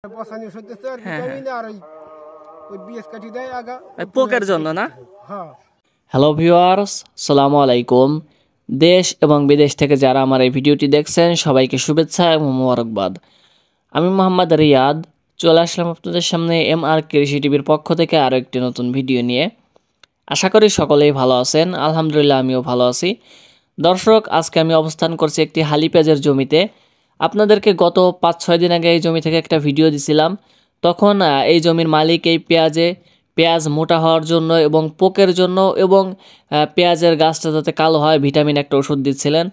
পছানি ওষুধ দিচ্ছে আর ভিটামিন আর ওই বিএস কাটি দেয় আগা পোকের জন্য না। হ্যাঁ। হ্যালো ভিউয়ার্স, আসসালামু আলাইকুম। দেশ এবং বিদেশ থেকে যারা আমার এই ভিডিওটি দেখছেন সবাইকে শুভেচ্ছা এবং মোবারকবাদ। আমি মোহাম্মদ রিয়াদ চলে আসলাম আপনাদের সামনে MR কৃষি টিভির পক্ষ থেকে আরও একটি নতুন ভিডিও নিয়ে। আশা করি সকলেই ভালো আছেন। আলহামদুলিল্লাহ আমিও ভালো আছি। দর্শক, আজকে আমি অবস্থান করছি একটি হালি পেঁয়াজের জমিতে। আপনাদেরকে গত 5-6 দিন আগে এই জমি থেকে একটা ভিডিও দিছিলাম। তখন এই জমির মালিক এই পেঁয়াজ মোটা হওয়ার জন্য এবং পোকের জন্য এবং পেঁয়াজের গাছটা যাতে কালো হয় ভিটামিন একটা ওষুধ দিচ্ছিলেন।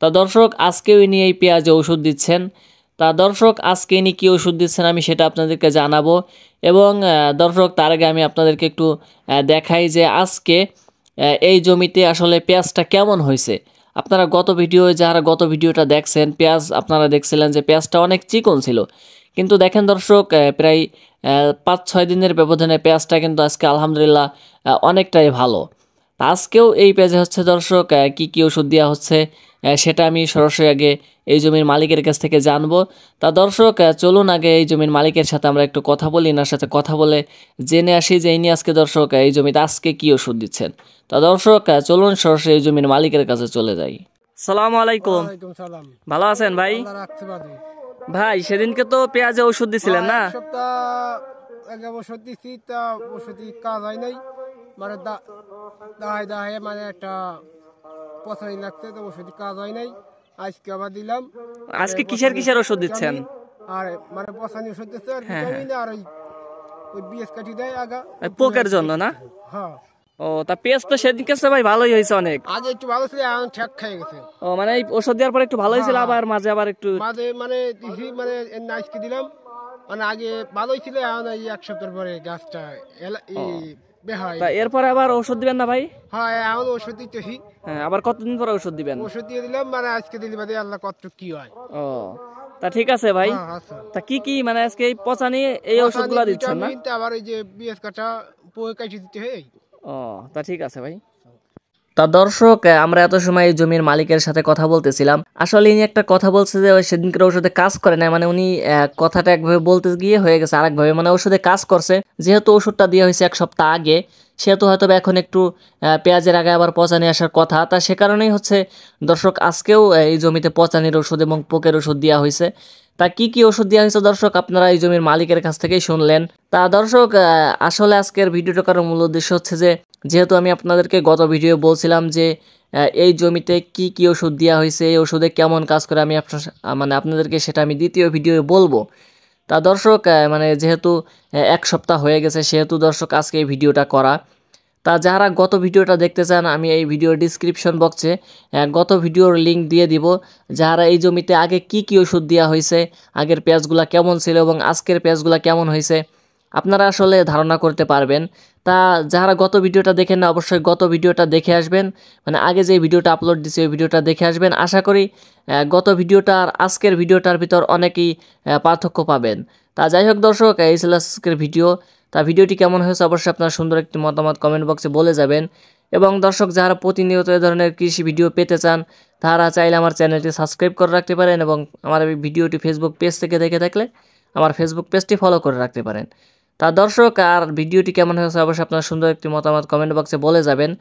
তা দর্শক, আজকেও ইনি এই পেঁয়াজে ওষুধ দিচ্ছেন। তা দর্শক, আজকে ইনি কী ওষুধ দিচ্ছেন আমি সেটা আপনাদেরকে জানাবো। এবং দর্শক, তার আগে আমি আপনাদেরকে একটু দেখাই যে আজকে এই জমিতে আসলে পেঁয়াজটা কেমন হয়েছে। আপনারা যারা গত ভিডিওটা দেখছেন, পেঁয়াজ আপনারা দেখছিলেন যে পেঁয়াজটা অনেক চিকন ছিল, কিন্তু দেখেন দর্শক, প্রায় 5-6 দিনের ব্যবধানে পেঁয়াজটা কিন্তু আজকে আলহামদুলিল্লাহ অনেকটাই ভালো। আজকেও এই পেঁয়াজে হচ্ছে দর্শক কি ওষুধ দেওয়া হচ্ছে সেটা আমি সরাসরি আগে এই জমির মালিকের কাছ থেকে জানবো। তা দর্শক, চলুন আগে এই জমির মালিকের সাথে আমরা একটু কথা বলি, এনার সাথে কথা বলে জেনে আসি যে ইনি আজকে দর্শক এই জমিতে আজকে কি ওষুধ দিচ্ছেন। তা দর্শক, চলুন সরাসরি এই জমির মালিকের কাছে চলে যাই। সালামু আলাইকুম। ওয়ালাইকুম সালাম। ভালো আছেন ভাই? আল্লাহ রাখতে পারে। ভাই, সেদিনকে তো পেঁয়াজে ওষুধ দিছিলেন না? এক সপ্তাহ আগে ওষুধ দিছি, তা ওষুধই কাজ হয় নাই। মানে দাহায় মানে একটা পছানি লাগছে, তো ওষুধই কাজ হয় নাই। আজকে আবার দিলাম। আজকে কিসের ওষুধ দিচ্ছেন? আর মানে পছানি ওষুধ দিচ্ছে আর ভিটামিন আর ওই বিএস কাটি দেয় আগা পোকের জন্য না। হ্যাঁ। ও, তা পেঁয়াজ তো সেদিনকে ভাই ভালোই হয়েছে অনেক। আগে একটু ভালো ছিল, এখন ঠেক খেয়ে গেছে। ও, মানে এই ওষুধ দেওয়ার পর একটু ভালো হয়েছিল, আবার মাঝে আবার একটু মানে দিছি, মানে আজকে দিলাম। মানে আগে ভালোই ছিল, এখন এই এক সপ্তাহ পরে গাছটা বেহায়। তা এরপরে আবার ওষুধ দিবেন না ভাই? হ্যাঁ, এখন ওষুধ দিতেছি। হ্যাঁ, আবার কতদিন পরে ওষুধ দিবেন? ওষুধ দিয়ে দিলাম, মানে আজকে দিলি বাদে আল্লাহ কত কি হয়। ও, তা ঠিক আছে ভাই। তা কি মানে আজকে এই পচানি এই ওষুধগুলো দিচ্ছেন না? আবার ওই যে বিএস কাটা পোয়ে কাটি দিতে হয়। ও, তা ঠিক আছে ভাই। তা দর্শক, আমরা এত সময় এই জমির মালিকের সাথে কথা বলতেছিলাম। আসলে ইনি একটা কথা বলছে যে সেদিনকার ওষুধে কাজ করে না, মানে উনি কথাটা একভাবে বলতে গিয়ে হয়ে গেছে আরেকভাবে, মানে ওষুধে কাজ করছে। যেহেতু ওষুধটা দেওয়া হয়েছে 1 সপ্তাহ আগে, সেহেতু হয়তো এখন একটু পেঁয়াজের আগে আবার পচানি আসার কথা। তা সে কারণেই হচ্ছে দর্শক আজকেও এই জমিতে পচানির ওষুধ এবং পোকের ওষুধ দেওয়া হয়েছে। তা কি ওষুধ দেওয়া হয়েছে দর্শক আপনারা এই জমির মালিকের কাছ থেকেই শুনলেন। তা দর্শক, আসলে আজকের ভিডিওটা করার মূল উদ্দেশ্য হচ্ছে যে যেহেতু আমি আপনাদেরকে গত ভিডিও বলছিলাম যে এই জমিতে কি ওষুধ দেওয়া হয়েছে, এই ওষুধে কেমন কাজ করে, আমি আপনাদেরকে সেটা আমি দ্বিতীয় ভিডিও বলবো। তা দর্শক, মানে যেহেতু 1 সপ্তাহ হয়ে গেছে, সেহেতু দর্শক আজকে এই ভিডিওটা করা। তা যারা গত ভিডিওটা দেখতে চান, আমি এই ভিডিওর ডিসক্রিপশন বক্সে গত ভিডিওর লিঙ্ক দিয়ে দিব। যারা এই জমিতে আগে কি ওষুধ দেওয়া হয়েছে, আগের পেঁয়াজগুলা কেমন ছিল এবং আজকের পেঁয়াজগুলা কেমন হয়েছে আপনারা আসলে ধারণা করতে পারবেন। তা যারা গত ভিডিওটা দেখেন না, অবশ্যই গত ভিডিওটা দেখে আসবেন। মানে আগে যে ভিডিওটা আপলোড দিয়েছি ওই ভিডিওটা দেখে আসবেন। আশা করি গত ভিডিওটা আর আজকের ভিডিওটার ভিতর অনেকেই পার্থক্য পাবেন। তা যাই হোক দর্শক, এই ছিল আজকের ভিডিও। তা ভিডিওটি কেমন হয়েছে অবশ্যই আপনার সুন্দর একটি মতামত কমেন্ট বক্সে বলে যাবেন। এবং দর্শক, যারা প্রতিনিয়ত এই ধরনের কৃষি ভিডিও পেতে চান তারা চাইলে আমার চ্যানেলটি সাবস্ক্রাইব করে রাখতে পারেন এবং আমার এই ভিডিওটি ফেসবুক পেজ থেকে দেখে থাকলে আমার ফেসবুক পেজটি ফলো করে রাখতে পারেন। তা দর্শক, আর ভিডিওটি কেমন হয়েছে অবশ্যই আপনার সুন্দর একটি মতামত কমেন্ট বক্সে বলে যাবেন।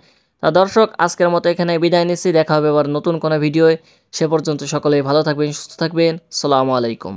তা দর্শক, আজকের মতো এখানে বিদায় নিচ্ছি। দেখা হবে আবার নতুন কোনো ভিডিওয়ে। সে পর্যন্ত সকলেই ভালো থাকবেন, সুস্থ থাকবেন। আসসালামু আলাইকুম।